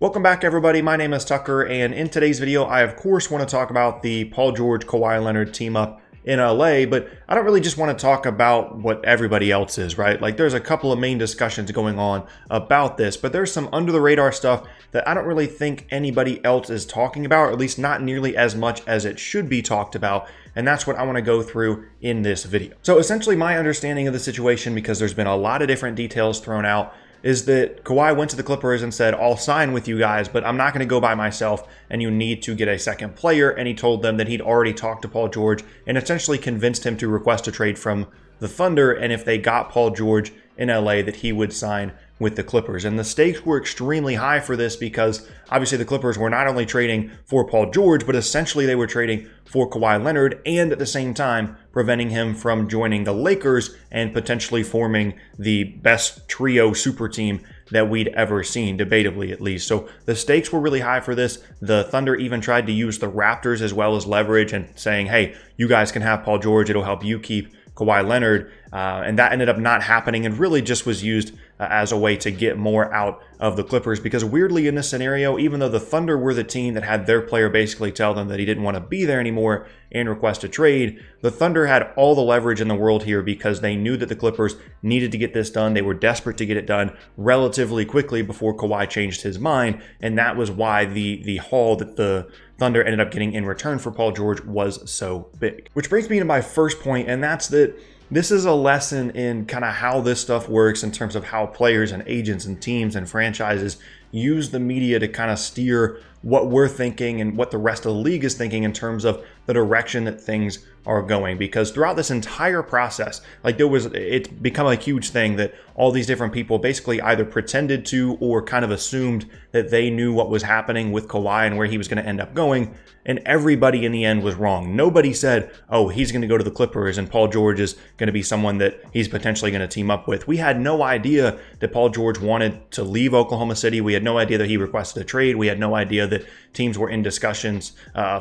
Welcome back, everybody. My name is Tucker, and in today's video, I of course want to talk about the Paul George, Kawhi Leonard team up in LA, but I don't really just want to talk about what everybody else is, right? Like, there's a couple of main discussions going on about this, but there's some under the radar stuff that I don't really think anybody else is talking about, or at least not nearly as much as it should be talked about. And that's what I want to go through in this video. So essentially, my understanding of the situation, because there's been a lot of different details thrown out, is that Kawhi went to the Clippers and said, I'll sign with you guys, but I'm not going to go by myself, and you need to get a second player. And he told them that he'd already talked to Paul George and essentially convinced him to request a trade from the Thunder, and if they got Paul George in LA, that he would sign with the Clippers. And the stakes were extremely high for this because obviously the Clippers were not only trading for Paul George, but essentially they were trading for Kawhi Leonard, and at the same time preventing him from joining the Lakers and potentially forming the best trio super team that we'd ever seen, debatably at least. So the stakes were really high for this. The Thunder even tried to use the Raptors as well as leverage and saying, hey, you guys can have Paul George, it'll help you keep Kawhi Leonard, and that ended up not happening and really just was used as a way to get more out of the Clippers, because weirdly in this scenario, even though the Thunder were the team that had their player basically tell them that he didn't want to be there anymore and request a trade, the Thunder had all the leverage in the world here because they knew that the Clippers needed to get this done. They were desperate to get it done relatively quickly before Kawhi changed his mind, and that was why the haul that the Thunder ended up getting in return for Paul George was so big. Which brings me to my first point, and that's that this is a lesson in kind of how this stuff works in terms of how players and agents and teams and franchises use the media to kind of steer what we're thinking and what the rest of the league is thinking in terms of the direction that things are going. Because throughout this entire process, like it's become a huge thing that all these different people basically either pretended to or kind of assumed that they knew what was happening with Kawhi and where he was going to end up going. And everybody in the end was wrong. Nobody said, oh, he's going to go to the Clippers and Paul George is going to be someone that he's potentially going to team up with. We had no idea that Paul George wanted to leave Oklahoma City. We had no idea that he requested a trade. We had no idea that teams were in discussions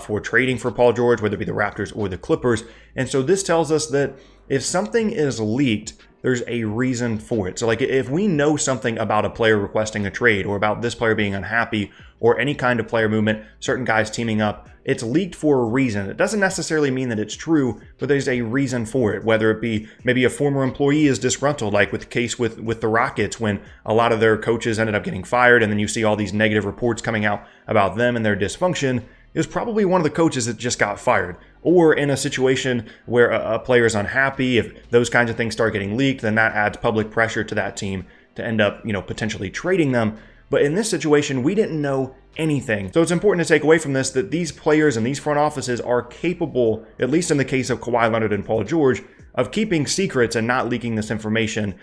for trading for Paul George, whether it be the Raptors or the Clippers. And so this tells us that if something is leaked, there's a reason for it. So like if we know something about a player requesting a trade or about this player being unhappy or any kind of player movement, certain guys teaming up, it's leaked for a reason. It doesn't necessarily mean that it's true, but there's a reason for it, whether it be maybe a former employee is disgruntled, like with the case with the Rockets when a lot of their coaches ended up getting fired, and then you see all these negative reports coming out about them and their dysfunction. It was probably one of the coaches that just got fired. Or in a situation where a player is unhappy, if those kinds of things start getting leaked, then that adds public pressure to that team to end up, potentially trading them. But in this situation, we didn't know anything. So it's important to take away from this that these players and these front offices are capable, at least in the case of Kawhi Leonard and Paul George, of keeping secrets and not leaking this information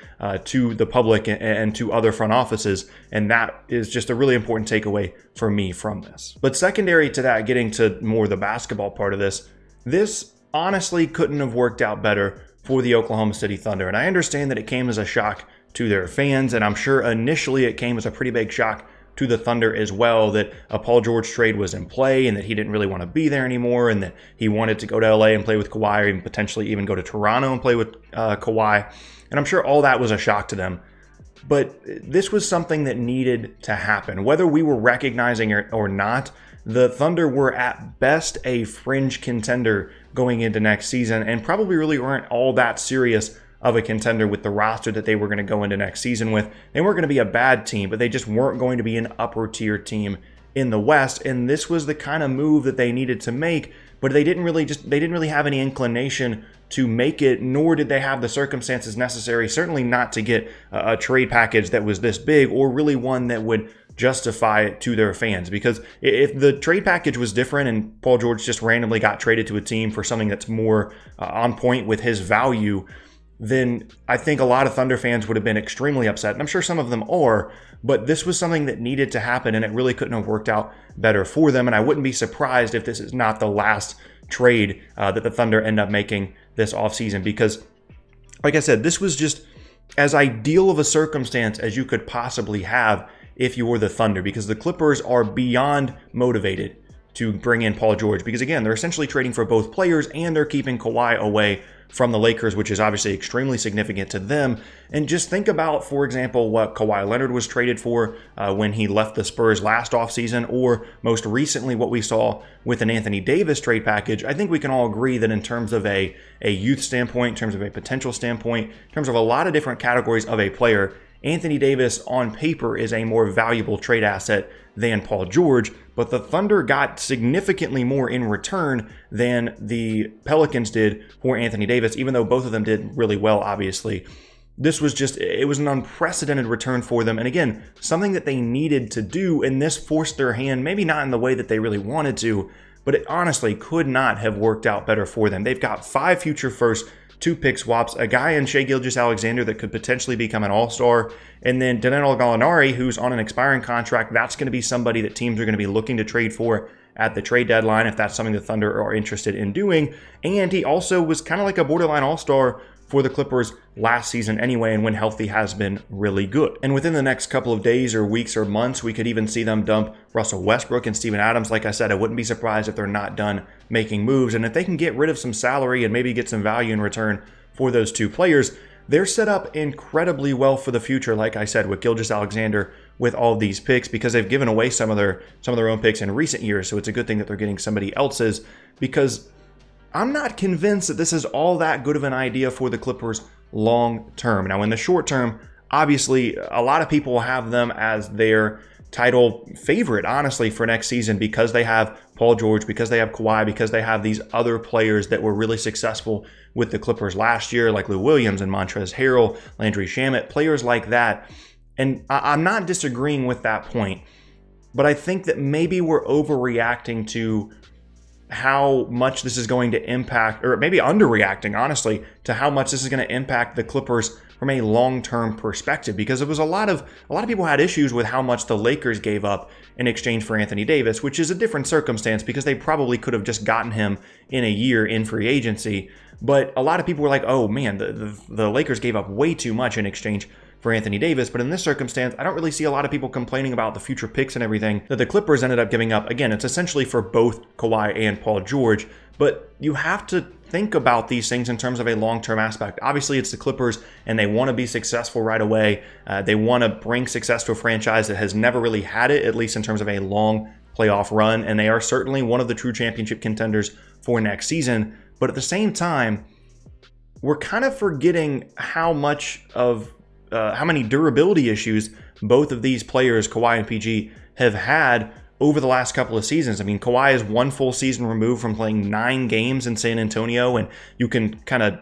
to the public and to other front offices. And that is just a really important takeaway for me from this. But secondary to that, getting to more the basketball part of this honestly couldn't have worked out better for the Oklahoma City Thunder. And I understand that it came as a shock to their fans, and I'm sure initially it came as a pretty big shock to the Thunder as well, that a Paul George trade was in play and that he didn't really want to be there anymore and that he wanted to go to LA and play with Kawhi, or even potentially even go to Toronto and play with Kawhi. And I'm sure all that was a shock to them. But this was something that needed to happen. Whether we were recognizing it or not, the Thunder were at best a fringe contender going into next season and probably really weren't all that serious of a contender with the roster that they were going to go into next season with. They weren't going to be a bad team, but they just weren't going to be an upper tier team in the West. And this was the kind of move that they needed to make, but they didn't really have any inclination to make it, nor did they have the circumstances necessary, certainly not to get a trade package that was this big, or really one that would justify it to their fans. Because if the trade package was different and Paul George just randomly got traded to a team for something that's more on point with his value, then I think a lot of Thunder fans would have been extremely upset. And I'm sure some of them are, but this was something that needed to happen, and it really couldn't have worked out better for them. And I wouldn't be surprised if this is not the last trade that the Thunder end up making this offseason, because, like I said, this was just as ideal of a circumstance as you could possibly have if you were the Thunder, because the Clippers are beyond motivated to bring in Paul George, because again, they're essentially trading for both players and they're keeping Kawhi away from the Lakers, which is obviously extremely significant to them. And just think about, for example, what Kawhi Leonard was traded for when he left the Spurs last offseason, or most recently what we saw with an Anthony Davis trade package. I think we can all agree that in terms of a youth standpoint, in terms of a potential standpoint, in terms of a lot of different categories of a player, Anthony Davis on paper is a more valuable trade asset than Paul George, but the Thunder got significantly more in return than the Pelicans did for Anthony Davis, even though both of them did really well, obviously. This was it was an unprecedented return for them. And again, something that they needed to do, and this forced their hand, maybe not in the way that they really wanted to, but it honestly could not have worked out better for them. They've got 5 future firsts, 2 pick swaps, a guy in Shai Gilgeous-Alexander that could potentially become an all-star, and then Danilo Gallinari, who's on an expiring contract. That's going to be somebody that teams are going to be looking to trade for at the trade deadline if that's something the Thunder are interested in doing. And he also was kind of like a borderline all-star for the Clippers last season anyway, and when healthy has been really good. And within the next couple of days or weeks or months, we could even see them dump Russell Westbrook and Steven Adams. Like I said, I wouldn't be surprised if they're not done making moves. And if they can get rid of some salary and maybe get some value in return for those 2 players, they're set up incredibly well for the future, like I said, with Gilgeous-Alexander, with all of these picks, because they've given away some of their own picks in recent years. So it's a good thing that they're getting somebody else's, because I'm not convinced that this is all that good of an idea for the Clippers long term. Now, in the short term, obviously, a lot of people will have them as their title favorite, honestly, for next season, because they have Paul George, because they have Kawhi, because they have these other players that were really successful with the Clippers last year, like Lou Williams and Montrezl Harrell, Landry Shamet, players like that. And I'm not disagreeing with that point, but I think that maybe we're overreacting to how much this is going to impact, or maybe underreacting, honestly, to how much this is going to impact the Clippers from a long-term perspective, because it was a lot of people had issues with how much the Lakers gave up in exchange for Anthony Davis, which is a different circumstance because they probably could have just gotten him in a year in free agency. But a lot of people were like, oh man, the Lakers gave up way too much in exchange for Anthony Davis. But in this circumstance, I don't really see a lot of people complaining about the future picks and everything that the Clippers ended up giving up. Again, it's essentially for both Kawhi and Paul George, but you have to think about these things in terms of a long-term aspect. Obviously, it's the Clippers, and they want to be successful right away. They want to bring success to a franchise that has never really had it, at least in terms of a long playoff run, and they are certainly one of the true championship contenders for next season. But at the same time, we're kind of forgetting how many durability issues both of these players, Kawhi and PG, have had over the last couple of seasons. I mean, Kawhi is 1 full season removed from playing 9 games in San Antonio, and you can kind of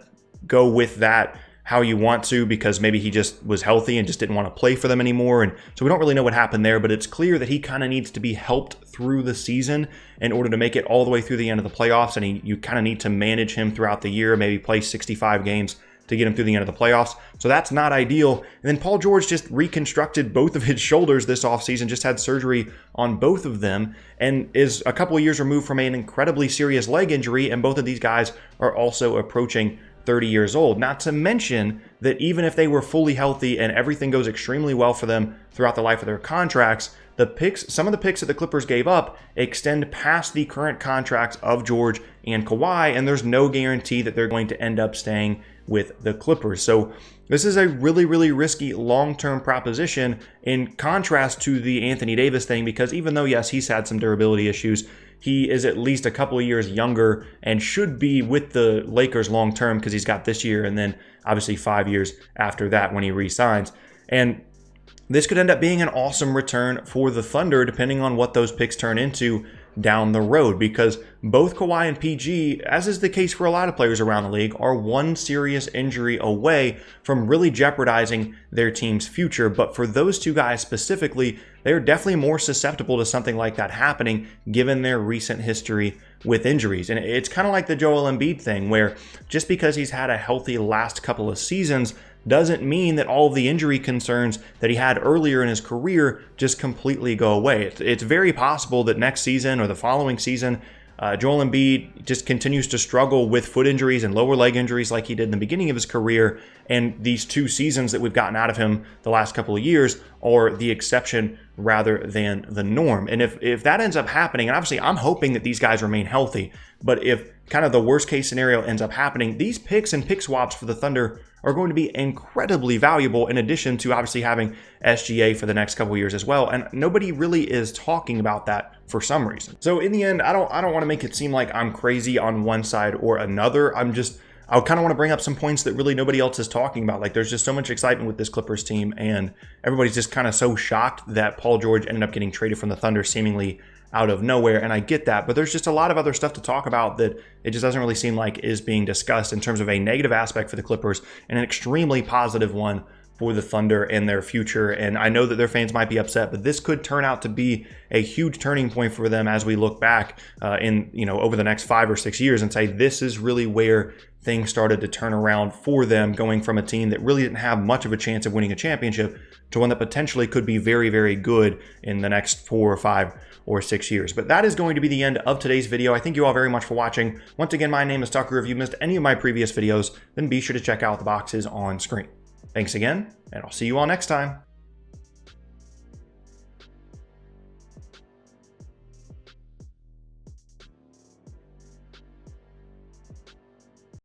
go with that how you want to, because maybe he just was healthy and just didn't want to play for them anymore. And so we don't really know what happened there, but it's clear that he kind of needs to be helped through the season in order to make it all the way through the end of the playoffs. And you kind of need to manage him throughout the year, maybe play 65 games to get him through the end of the playoffs. So that's not ideal. And then Paul George just reconstructed both of his shoulders this offseason, just had surgery on both of them, and is a couple of years removed from an incredibly serious leg injury. And both of these guys are also approaching 30 years old. Not to mention that even if they were fully healthy and everything goes extremely well for them throughout the life of their contracts, some of the picks that the Clippers gave up extend past the current contracts of George and Kawhi, and there's no guarantee that they're going to end up staying with the Clippers. So this is a really, really risky long-term proposition in contrast to the Anthony Davis thing, because even though, yes, he's had some durability issues, he is at least a couple of years younger and should be with the Lakers long-term, because he's got this year and then obviously 5 years after that when he re-signs. And this could end up being an awesome return for the Thunder, depending on what those picks turn into down the road, because both Kawhi and PG, as is the case for a lot of players around the league, are one serious injury away from really jeopardizing their team's future. But for those 2 guys specifically, they're definitely more susceptible to something like that happening, given their recent history with injuries. And it's kind of like the Joel Embiid thing, where just because he's had a healthy last couple of seasons doesn't mean that all of the injury concerns that he had earlier in his career just completely go away. It's very possible that next season or the following season, Joel Embiid just continues to struggle with foot injuries and lower leg injuries like he did in the beginning of his career. And these 2 seasons that we've gotten out of him the last couple of years are the exception rather than the norm. And if that ends up happening, and obviously I'm hoping that these guys remain healthy, but if kind of the worst case scenario ends up happening, these picks and pick swaps for the Thunder are going to be incredibly valuable, in addition to obviously having SGA for the next couple of years as well. And nobody really is talking about that for some reason. So in the end, I don't want to make it seem like I'm crazy on one side or another. I kind of want to bring up some points that really nobody else is talking about. Like, there's just so much excitement with this Clippers team, and everybody's just kind of so shocked that Paul George ended up getting traded from the Thunder seemingly out of nowhere. And I get that, but there's just a lot of other stuff to talk about that it just doesn't really seem like is being discussed in terms of a negative aspect for the Clippers and an extremely positive one for the Thunder and their future. And I know that their fans might be upset, but this could turn out to be a huge turning point for them as we look back over the next 5 or 6 years and say, this is really where things started to turn around for them, going from a team that really didn't have much of a chance of winning a championship to one that potentially could be very, very good in the next 4 or 5 or 6 years. But that is going to be the end of today's video. I thank you all very much for watching. Once again, my name is Tucker. If you missed any of my previous videos, then be sure to check out the boxes on screen. Thanks again, and I'll see you all next time.